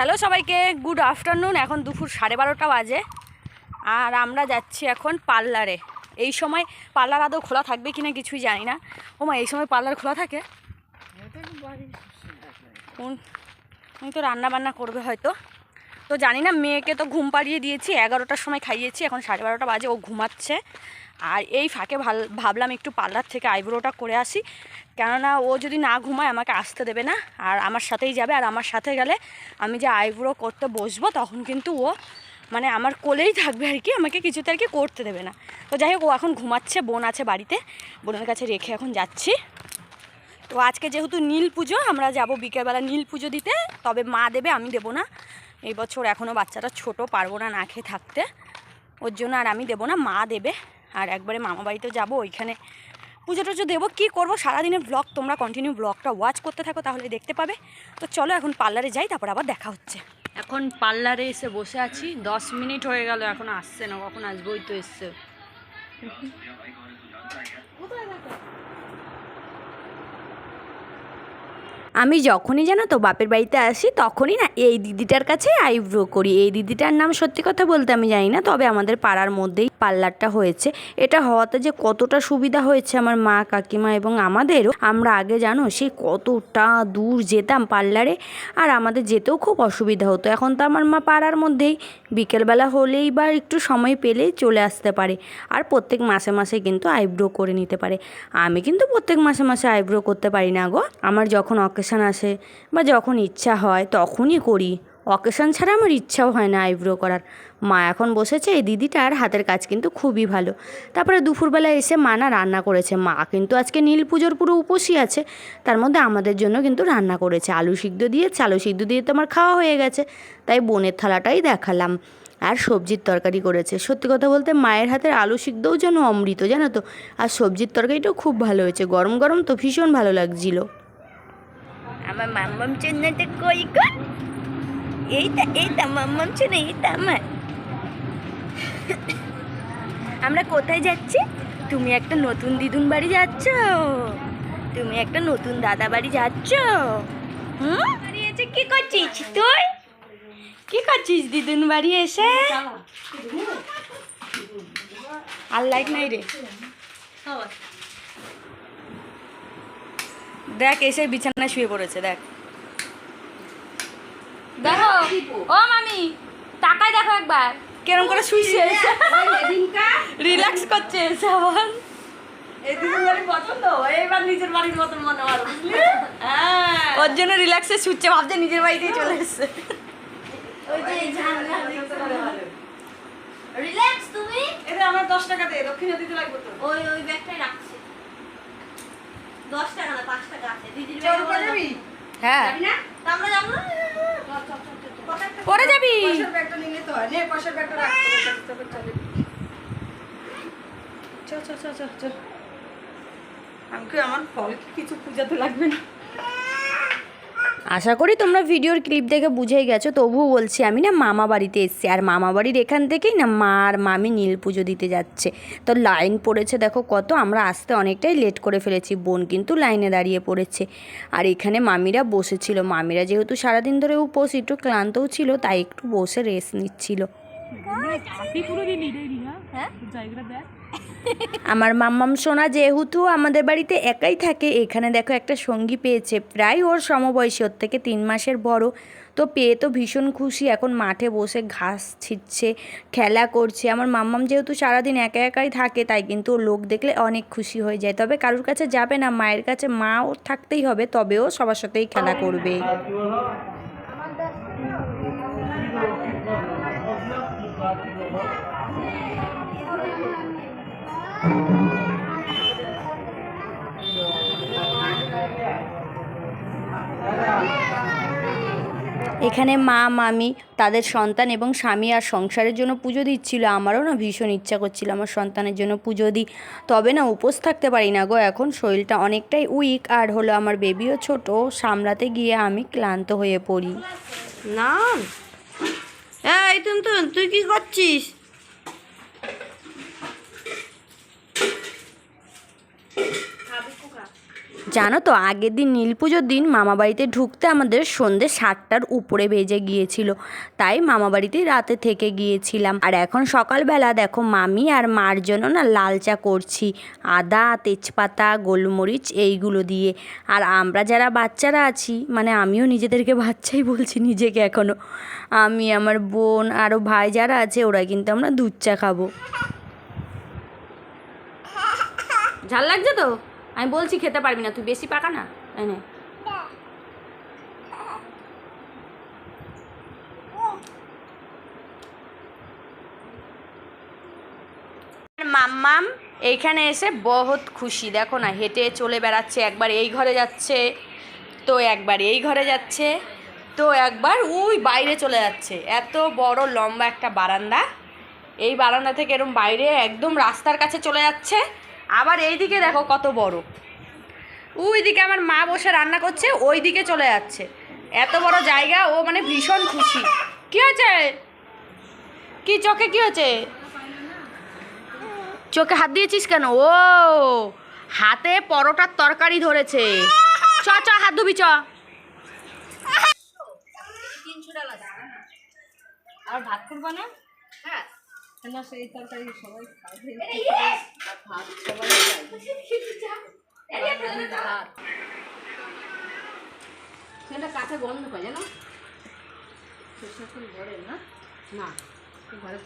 Hello সবাইকে, good afternoon. এখন দুপুর 12:30 বাজে আর আমরা যাচ্ছি এখন পার্লারে। এই সময় পার্লার আদৌ খোলা থাকবে কিনা কিছুই জানি না। ওমা, এই সময় পার্লার খোলা থাকে? উনি তো রান্না বান্না করবে হয়তো, তো জানি না। মেয়েকে তো ঘুম পাড়িয়ে দিয়েছি, 11টার সময় খাইয়েছি, এখন 12:30 বাজে, ও ঘুমাচ্ছে। আর এই ফাঁকে ভাবলাম একটু পার্লার থেকে আইব্রোটা করে আসি, কেননা ও যদি না ঘুমায় আমাকে আসতে দেবে না, আর আমার সাথেই যাবে। আর আমার সাথে গেলে আমি যে আইব্রো করতে বসবো তখন কিন্তু ও মানে আমার কোলেই থাকবে আর কি, আমাকে কিছুতে আর কি করতে দেবে না। তো যাই হোক, ও এখন ঘুমাচ্ছে, বোন আছে বাড়িতে, বোনের কাছে রেখে এখন যাচ্ছি। তো আজকে যেহেতু নীল পুজো, আমরা যাব বিকেলবেলা নীল পুজো দিতে, তবে মা দেবে, আমি দেবো না। এই বছর এখনও বাচ্চাটা ছোট, পারবো না না খেয়ে থাকতে, ওর জন্য আর আমি দেবো না, মা দেবে। আর একবারে মামা বাড়িতেও যাবো, ওইখানে পুজো টুজো দেবো। কী করবো সারাদিনের ব্লগ তোমরা কন্টিনিউ ব্লগটা ওয়াচ করতে থাকো, তাহলে দেখতে পাবে। তো চলো এখন পার্লারে যাই, তারপর আবার দেখা হচ্ছে। এখন পার্লারে এসে বসে আছি, 10 মিনিট হয়ে গেল, এখন আসছে না। কখন আসবোই তো এসছে। আমি যখনই জানো তো বাপের বাড়িতে আসি, তখনই না এই দিদিটার কাছে আইব্রো করি। এই দিদিটার নাম সত্যি কথা বলতে আমি জানি না, তবে আমাদের পাড়ার মধ্যেই পার্লারটা হয়েছে। এটা হওয়াতে যে কতটা সুবিধা হয়েছে আমার মা, কাকিমা এবং আমাদেরও। আমরা আগে জানো সেই কতটা দূর যেতাম পার্লারে, আর আমাদের যেতেও খুব অসুবিধা হতো। এখন তো আমার মা পাড়ার মধ্যেই, বিকেলবেলা হলেই বা একটু সময় পেলেই চলে আসতে পারে। আর প্রত্যেক মাসে মাসে কিন্তু আইব্রো করে নিতে পারে। আমি কিন্তু প্রত্যেক মাসে মাসে আইব্রো করতে পারি না গো। আমার যখন অকেশান আসে বা যখন ইচ্ছা হয় তখনই করি, অকেশান ছাড়া আমার ইচ্ছাও হয় না আইব্রো করার। মা এখন বসেছে, এই দিদিটার হাতের কাজ কিন্তু খুবই ভালো। তারপরে দুপুরবেলা এসে মা না রান্না করেছে। মা কিন্তু আজকে নীল পুজোর পুরো উপোসই আছে, তার মধ্যে আমাদের জন্য কিন্তু রান্না করেছে আলু সিদ্ধ দিয়ে। আলু সিদ্ধ দিয়ে তো আমার খাওয়া হয়ে গেছে, তাই বোনের থালাটাই দেখালাম। আর সবজির তরকারি করেছে। সত্যি কথা বলতে মায়ের হাতের আলু সিদ্ধও যেন অমৃত, জানো তো। আর সবজির তরকারিটাও খুব ভালো হয়েছে, গরম গরম তো ভীষণ ভালো লাগছিল। আমার মাম্মাম চেন্নাইতে কই গো? এইটা মাম্মাম চেন্নাই, এইটা আমার। আমরা কোথায় যাচ্ছি? তুমি একটা নতুন দিদুন বাড়ি যাচ্ছ, তুমি একটা নতুন দাদা বাড়ি যাচ্ছ। কি করছিস তুই? কি করছিস দিদুন বাড়ি এসে? আর লাইট নাই রে। দেখ এসে বিছানায় শুয়ে পড়েছে, দেখ দেখো। ও মামি, টাকায় দেখো একবার কেরম করে শুইছে, রিল্যাক্স করছে এসে। আবার এই দিদুন বাড়ি পছন্দ, এইবার নিজের বাড়ির মতন মনে হয়, ওর জন্য রিল্যাক্সে শুচ্ছে, ভাবছে নিজের বাড়িতেই চলে এসছে। রিল্যাক্স তুমি। এটা আমার 10 টাকা দে, দক্ষিণা দিতে লাগবে তো। ওই ব্যাগটাই রাখছি। 10 টাকা না 5 টাকা আছে দিদির চল পরে যাবি? হ্যাঁ, যাবি না? তা আমরা যাব না। পরে যাবি? পাশের ব্যাগটা নিলে তো হয়, নে পাশের ব্যাগটা রাখতে হবে, চলে। চল। আমাকে আমার ফল কিছু পূজাতে লাগবে না। আশা করি তোমরা ভিডিওর ক্লিপ দেখে বুঝেই গেছো, তবুও বলছি আমি না মামা বাড়িতে এসেছি। আর মামা বাড়ির এখান থেকেই না মা আর মামি নীল পুজো দিতে যাচ্ছে। তো লাইন পড়েছে দেখো কত, আমরা আসতে অনেকটাই লেট করে ফেলেছি। বোন কিন্তু লাইনে দাঁড়িয়ে পড়েছে। আর এখানে মামিরা বসেছিল। মামিরা যেহেতু সারাদিন ধরে উপোস, একটু ক্লান্তও ছিল, তাই একটু বসে রেস্ট নিচ্ছিল। আমার মাম্মাম সোনা যেহেতু আমাদের বাড়িতে একাই থাকে, এখানে দেখো একটা সঙ্গী পেয়েছে, প্রায় ওর সমবয়সী, ওর থেকে 3 মাসের বড়। তো পেয়ে তো ভীষণ খুশি, এখন মাঠে বসে ঘাস ছিটছে, খেলা করছে। আমার মাম্মাম যেহেতু সারাদিন একা একাই থাকে, তাই কিন্তু ওর লোক দেখলে অনেক খুশি হয়ে যায়। তবে কারোর কাছে যাবে না, মায়ের কাছে, মা ওর থাকতেই হবে, তবেও সবার সাথেই খেলা করবে। এখানে মা মামি তাদের সন্তান এবং স্বামী আর সংসারের জন্য পুজো দিচ্ছিল। আমারও না ভীষণ ইচ্ছা করছিল আমার সন্তানের জন্য পুজো দিই, তবে না উপোস থাকতে পারি না গো, এখন শরীরটা অনেকটাই উইক। আর হলো আমার বেবিও ছোট, সামলাতে গিয়ে আমি ক্লান্ত হয়ে পড়ি। না এই তুই কি করছিস? জানো তো আগের দিন নীল পুজোর দিন মামাবাড়িতে ঢুকতে আমাদের সন্ধ্যে 7টার উপরে বেজে গিয়েছিল, তাই মামাবাড়িতেই রাতে থেকে গিয়েছিলাম। আর এখন সকালবেলা দেখো মামি আর মার জন্য না লাল চা করছি, আদা, তেজপাতা, গোলমরিচ এইগুলো দিয়ে। আর আমরা যারা বাচ্চারা আছি, মানে আমিও নিজেদেরকে বাচ্চাই বলছি নিজেকে এখনও, আমি, আমার বোন আরও ভাই যারা আছে ওরা কিন্তু আমরা দুধ চা খাবো। ঝাল লাগছে তো? আমি বলছি খেতে পারবি না, তুই বেশি পাকা না এনে। মাম্মাম এইখানে এসে বহুত খুশি, দেখো না হেঁটে চলে বেড়াচ্ছে, একবার এই ঘরে যাচ্ছে তো একবার এই ঘরে যাচ্ছে তো একবার ওই বাইরে চলে যাচ্ছে। এত বড় লম্বা একটা বারান্দা, এই বারান্দা থেকে এরকম বাইরে একদম রাস্তার কাছে চলে যাচ্ছে। আবার এই দিকে দেখো কত বড়, ওই দিকে আমার মা বসে রান্না করছে, ওই দিকে চলে যাচ্ছে। এত বড় জায়গা, ও মানে ভীষণ খুশি। কি হয়েছে? কি চোখে কি হয়েছে? চোখে হাত দিয়েছিস কেন? ও হাতে পরোটার তরকারি ধরেছে। চ চ হাত ধুবি চ। আর ভাত করবা না? হ্যাঁ না, সেই তরকারি সবাই খাবে, ভাত সবাই সেটা কাছে গন্ধ পাই জানো, না ঘরে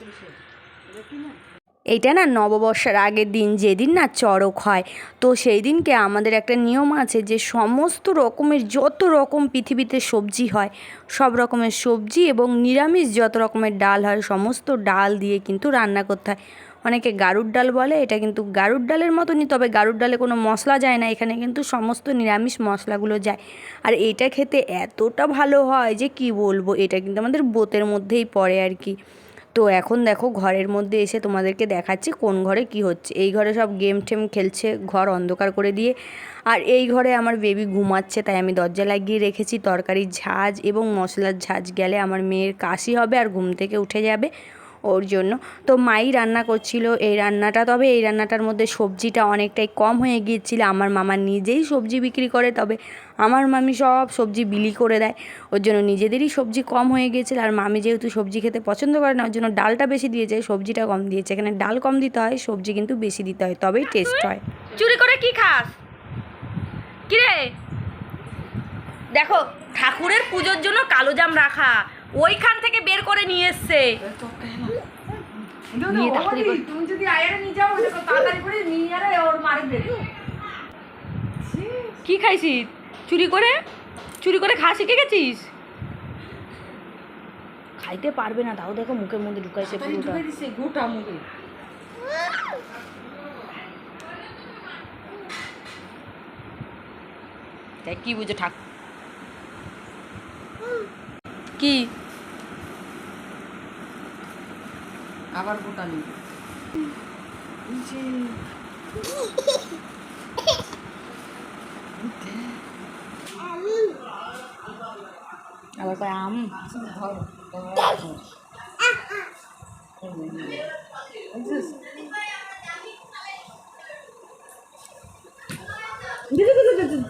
এইটা না নববর্ষের আগের দিন, যেদিন না চড়ক হয়, তো সেই দিনকে আমাদের একটা নিয়ম আছে যে সমস্ত রকমের যত রকম পৃথিবীতে সবজি হয়, সব রকমের সবজি এবং নিরামিষ যত রকমের ডাল হয় সমস্ত ডাল দিয়ে কিন্তু রান্না করতে হয়। অনেকে গাড়ুর ডাল বলে, এটা কিন্তু গাড়ুর ডালের মতনই, তবে গাড়ুর ডালে কোনো মশলা যায় না, এখানে কিন্তু সমস্ত নিরামিষ মশলাগুলো যায়। আর এইটা খেতে এতটা ভালো হয় যে কি বলবো, এটা কিন্তু আমাদের ব্রতের মধ্যেই পড়ে আর কি। তো এখন দেখো ঘরের মধ্যে এসে তোমাদেরকে দেখাচ্ছি কোন ঘরে কি হচ্ছে। এই ঘরে সব গেম টেম খেলছে, ঘর অন্ধকার করে দিয়ে। আর এই ঘরে আমার বেবি ঘুমাচ্ছে, তাই আমি দরজা লাগিয়ে রেখেছি। তরকারির ঝাঁজ এবং মশলার ঝাঁজ গেলে আমার মেয়ের কাশি হবে আর ঘুম থেকে উঠে যাবে, ওর জন্য। তো মাই রান্না করছিল এই রান্নাটা, তবে এই রান্নাটার মধ্যে সবজিটা অনেকটাই কম হয়ে গিয়েছিল। আমার মামা নিজেই সবজি বিক্রি করে, তবে আমার মামি সব সবজি বিলি করে দেয়, ওর জন্য নিজেদেরই সবজি কম হয়ে গিয়েছিল। আর মামি যেহেতু সবজি খেতে পছন্দ করে না, ওর জন্য ডালটা বেশি দিয়েছে, সবজিটা কম দিয়েছে। এখানে ডাল কম দিতে হয়, সবজি কিন্তু বেশি দিতে হয়, তবেই টেস্ট হয়। চুরি করে কি খাস কিরে? দেখো ঠাকুরের পুজোর জন্য কালো জাম রাখা, ওইখান থেকে বের করে নিয়ে এসছে। তুমি যদি আয়ারে নিয়ে যাও তাড়াতাড়ি করে নিয়ে আরে ওর মারে দেবে। কি খাইছিস? চুরি করে চুরি করে খাওয়া শিখে গেছিস? খাইতে পারবে না, তাও দেখো মুখের মধ্যে ঢুকাইছে পুরোটা। গোটা মুখে তাই কি বুঝে ঠাক কি আবার গোটা নেই। আবার কয় আম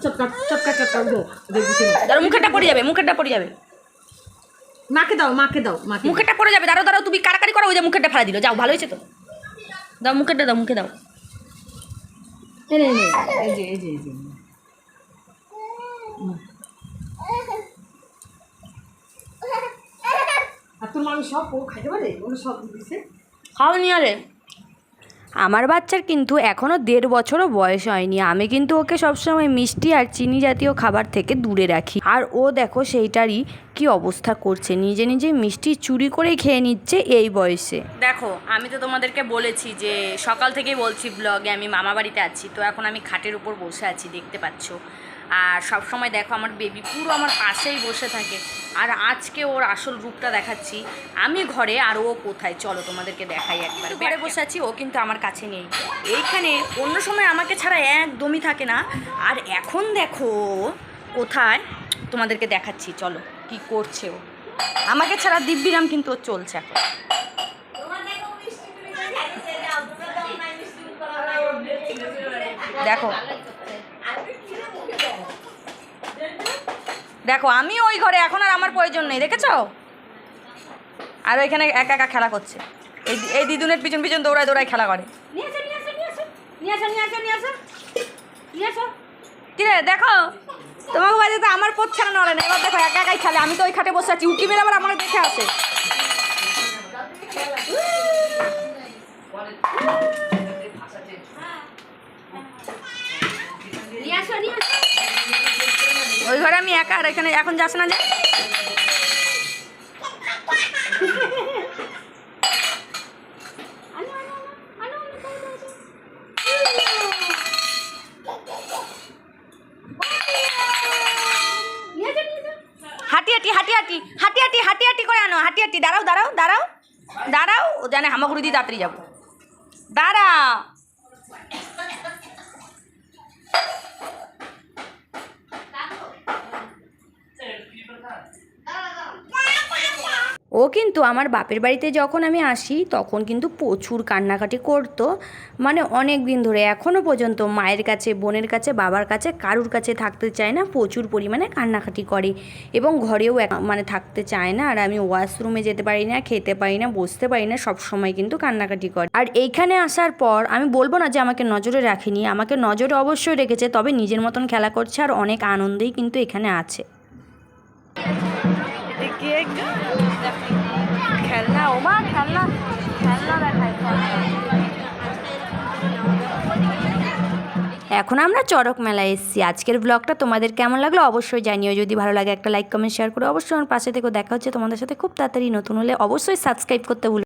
চটকা চটকা চটকা মুখেরটা পড়ে যাবে, মুখেরটা পড়ে যাবে। মাকে দাও, মাকে দাও, মাকে মুখেরটা পড়ে যাবে। দাঁড়াও দাঁড়াও, তুমি কারাকারি করো, ওই যে মুখেরটা ফেলা দিল। যাও, ভালো হয়েছে তো, দাও মুখেরটা, দাও মুখে দাও। এই যে এই যে এই যে আর তোর মামি সব ও খাইতে পারে, ওগুলো সব দিছে। খাও নিয়ে আরে। আমার বাচ্চার কিন্তু এখনও 1.5 বছরও বয়স হয়নি। আমি কিন্তু ওকে সবসময় মিষ্টি আর চিনি জাতীয় খাবার থেকে দূরে রাখি। আর ও দেখো সেইটারই কি অবস্থা করছে, নিজে নিজে মিষ্টি চুরি করে খেয়ে নিচ্ছে এই বয়সে। দেখো আমি তো তোমাদেরকে বলেছি যে সকাল থেকেই বলছি ব্লগে আমি মামা বাড়িতে আছি, তো এখন আমি খাটের উপর বসে আছি, দেখতে পাচ্ছ। আর সব সময় দেখো আমার বেবি পুরো আমার পাশেই বসে থাকে। আর আজকে ওর আসল রূপটা দেখাচ্ছি, আমি ঘরে আর ও কোথায়, চলো তোমাদেরকে দেখাই একবার। ঘরে বসে আছি, ও কিন্তু আমার কাছে নেই। এইখানে অন্য সময় আমাকে ছাড়া একদমই থাকে না, আর এখন দেখো কোথায়, তোমাদেরকে দেখাচ্ছি, চলো কি করছে ও। আমাকে ছাড়া দিব্যিরাম কিন্তু ও চলছে এখন। দেখো দেখো আমি ওই ঘরে, এখন আর আমার প্রয়োজন নেই, দেখেছো? আর ওইখানে একা একা খেলা করছে, এই দিদুনের পিছন পিছন দৌড়ায় দৌড়ায় খেলা করে। নিয়ে আসো নিয়ে আসো নিয়ে আসো নিয়ে আসো নিয়ে আসো নিয়ে আসো নিয়ে আসো। কিরে দেখো, তোমাকে বাড়িতে আমার পথ ছাড়া নড়ে না, এবার দেখো একা একাই খেলে, আমি তো ওই খাটে বসে আছি, উকি মেরে আবার আমাকে দেখে আসে। নিয়ে আসো নিয়ে আসো। ওই ঘরে আমি একা, আর এখানে এখন যাস না যে। আনো আনো আনো আনো দাও দাও দাও। নিয়ে আসো নিয়ে আসো। হাঁটি হাঁটি হাঁটি হাঁটি হাঁটি হাঁটি হাঁটি হাঁটি করে আনো, হাঁটি হাঁটি। দাঁড়াও দাঁড়াও দাঁড়াও দাঁড়াও, ও জানে হামাগুড়ি দিয়ে তাড়াতাড়ি যাবো, দাঁড়াও। ও কিন্তু আমার বাপের বাড়িতে যখন আমি আসি তখন কিন্তু প্রচুর কান্নাকাটি করতো, মানে অনেক দিন ধরে এখনও পর্যন্ত মায়ের কাছে, বোনের কাছে, বাবার কাছে, কারুর কাছে থাকতে চায় না, প্রচুর পরিমাণে কান্নাকাটি করে এবং ঘরেও মানে থাকতে চায় না। আর আমি ওয়াশরুমে যেতে পারি না, খেতে পারি না, বসতে পারি না, সব সময় কিন্তু কান্নাকাটি করে। আর এইখানে আসার পর আমি বলবো না যে আমাকে নজরে রাখেনি, আমাকে নজরে অবশ্যই রেখেছে, তবে নিজের মতন খেলা করছে আর অনেক আনন্দেই কিন্তু এখানে আছে। খেলনা, ও মা খেলনা, খেলনা দেখায়। এখন আমরা চড়ক মেলায় এসেছি। আজকের ব্লগটা তোমাদের কেমন লাগলো অবশ্যই জানিও, যদি ভালো লাগে একটা লাইক কমেন্ট শেয়ার করে অবশ্যই আমার পাশে থেকে। দেখা হচ্ছে তোমাদের সাথে খুব তাড়াতাড়ি, নতুন হলে অবশ্যই সাবস্ক্রাইব করতে ভুলো।